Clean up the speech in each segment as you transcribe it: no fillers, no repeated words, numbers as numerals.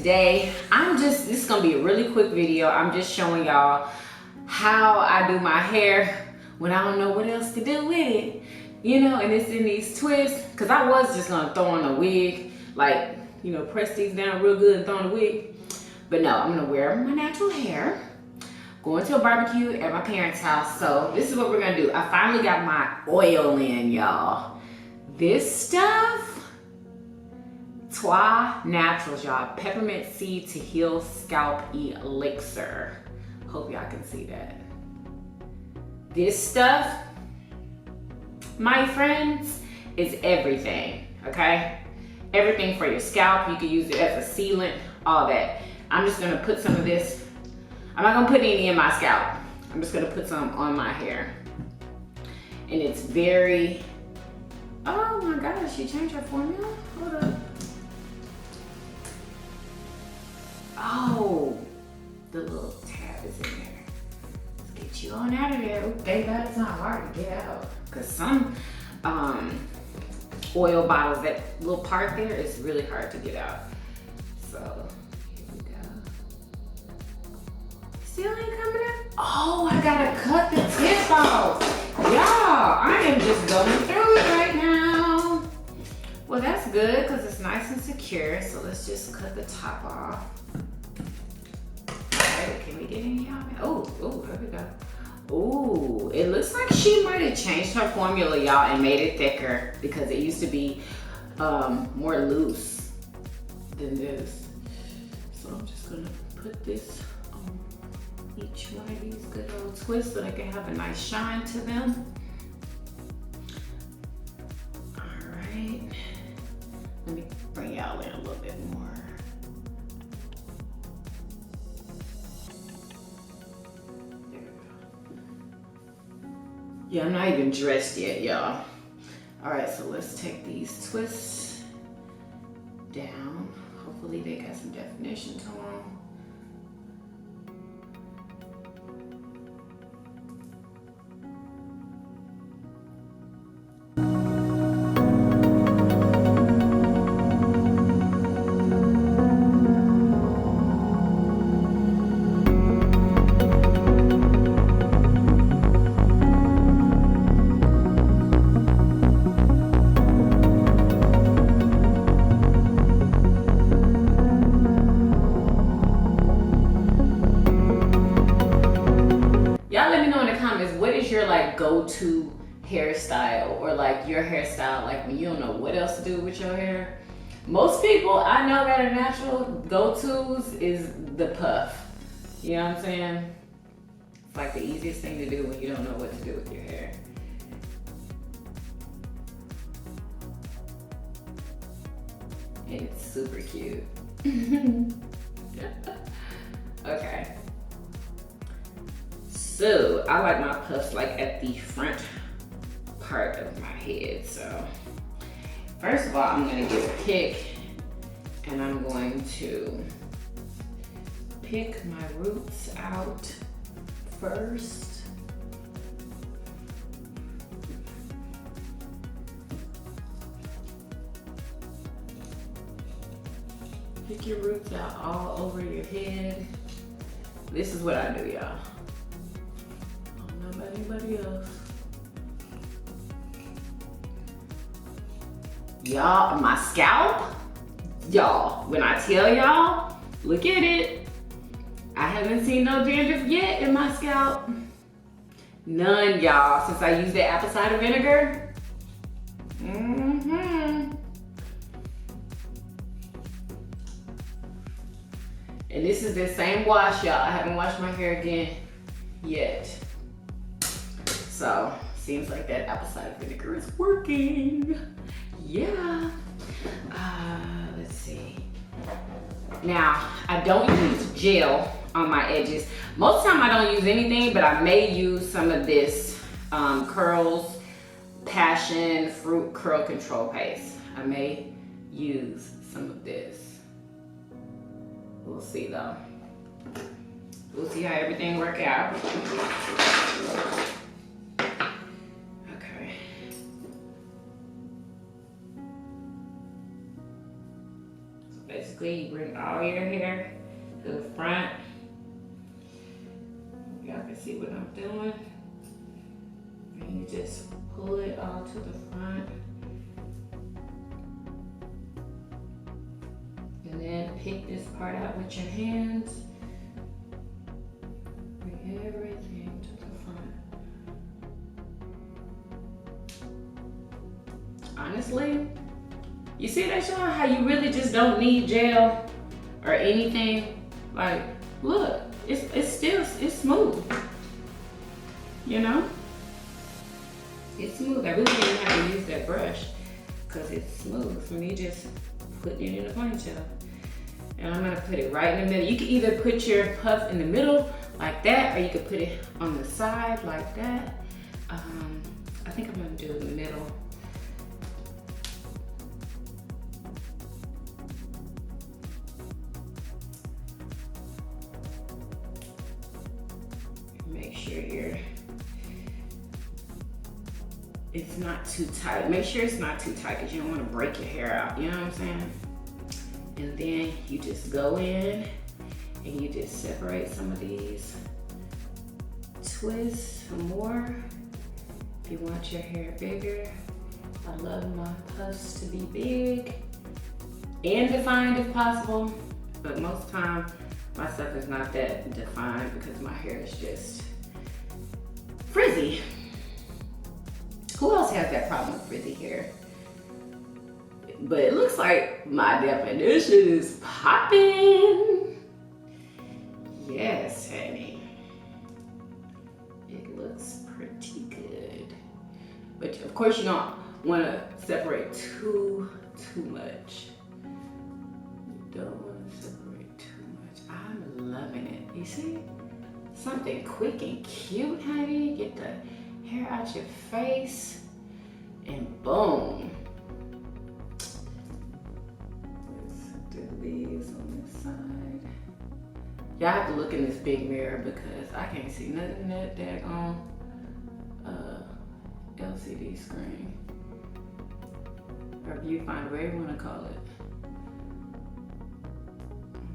today this is gonna be a really quick video. I'm just showing y'all how I do my hair when I don't know what else to do with it, you know, and it's in these twists. Cause I was just gonna throw on a wig, like, you know, press these down real good and throw on a wig. But no, I'm gonna wear my natural hair, going to a barbecue at my parents' house. So this is what we're gonna do. I finally got my oil in, y'all. This stuff, Trois Naturals, y'all. Peppermint seed to heal scalp elixir. Hope y'all can see that. This stuff, my friends, is everything, okay? Everything for your scalp. You can use it as a sealant, all that. I'm just gonna put some of this. I'm not gonna put any in my scalp. I'm just gonna put some on my hair. And it's very, oh my gosh, she changed her formula? Hold up. Oh, the little tab is in there. Let's get you on out of there. Ooh, thank God it's not hard to get out. Cause some oil bottles, that little part there is really hard to get out. So, here we go. Still ain't coming out? Oh, I gotta cut the tip off. Y'all, I am just going through it right now. Well, that's good because it's nice and secure. So let's just cut the top off. Okay, can we get any out? Oh, there we go. Oh, it looks like she might have changed her formula, y'all, and made it thicker because it used to be more loose than this. So I'm just gonna put this on each one of these good old twists so they can have a nice shine to them. All right, let me bring y'all in a little bit more. Yeah, I'm not even dressed yet, y'all. All right, so let's take these twists down. Hopefully they got some definition to them. Your like go-to hairstyle, or like your hairstyle, like when you don't know what else to do with your hair. Most people I know that are natural go-tos is the puff. You know what I'm saying? It's like the easiest thing to do when you don't know what to do with your hair. And it's super cute. Okay. So I like my puffs like at the front part of my head. So first of all, I'm gonna get a pick and I'm going to pick my roots out first. Pick your roots out all over your head. This is what I do, y'all. Anybody else? Y'all, my scalp, y'all, when I tell y'all, look at it. I haven't seen no dandruff yet in my scalp. None, y'all, since I used that apple cider vinegar. And this is the same wash, y'all. I haven't washed my hair again yet. So, seems like that apple cider vinegar is working. Yeah. Let's see. Now, I don't use gel on my edges. Most of the time I don't use anything, but I may use some of this Curls Passion Fruit Curl Control Paste. I may use some of this. We'll see though. We'll see how everything works out. basically you bring all your hair to the front. Y'all can see what I'm doing. And you just pull it all to the front. And then pick this part out with your hands. Bring everything to the front. Honestly, you see that, Sean? How you really just don't need gel or anything? Like, look, it's smooth. You know? It's smooth. I really didn't have to use that brush because it's smooth for me just putting it in a ponytail. And I'm gonna put it right in the middle. You can either put your puff in the middle like that, or you could put it on the side like that. I think I'm gonna do it in the middle. Make sure it's not too tight. Make sure it's not too tight because you don't want to break your hair out, you know what I'm saying? And then you just go in and you just separate some of these twists some more. If you want your hair bigger, I love my puffs to be big and defined if possible, but most time my stuff is not that defined because my hair is just frizzy. Who else has that problem with frizzy hair? But it looks like my definition is popping. Yes, honey. It looks pretty good. But of course you don't want to separate too much. You don't want to separate too much. I'm loving it. You see? Something quick and cute, honey. Get the hair out your face and boom. Let's do these on this side. Y'all have to look in this big mirror because I can't see nothing in that daggone LCD screen. Or viewfinder, whatever you want to call it.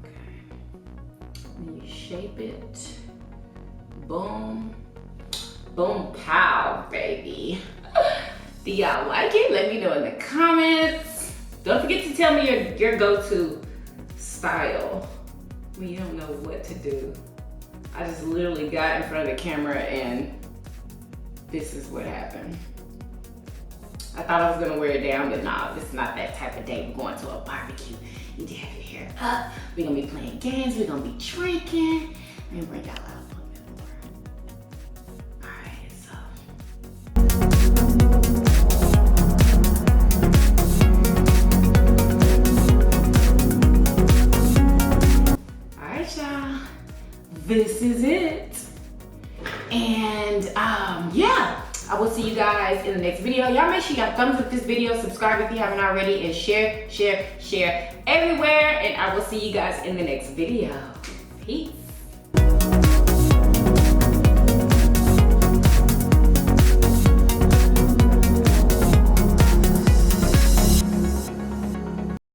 Okay. And you shape it. Boom. Boom, pow, baby. Do y'all like it? Let me know in the comments. Don't forget to tell me your go-to style when you don't know what to do. I just literally got in front of the camera and this is what happened. I thought I was gonna wear it down, but nah, this is not that type of day. We're going to a barbecue. You need to have your hair up. We're gonna be playing games. We're gonna be drinking. Let me bring y'all out. This is it. And yeah, I will see you guys in the next video. Y'all make sure y'all thumbs up this video, subscribe if you haven't already, and share everywhere. And I will see you guys in the next video. Peace.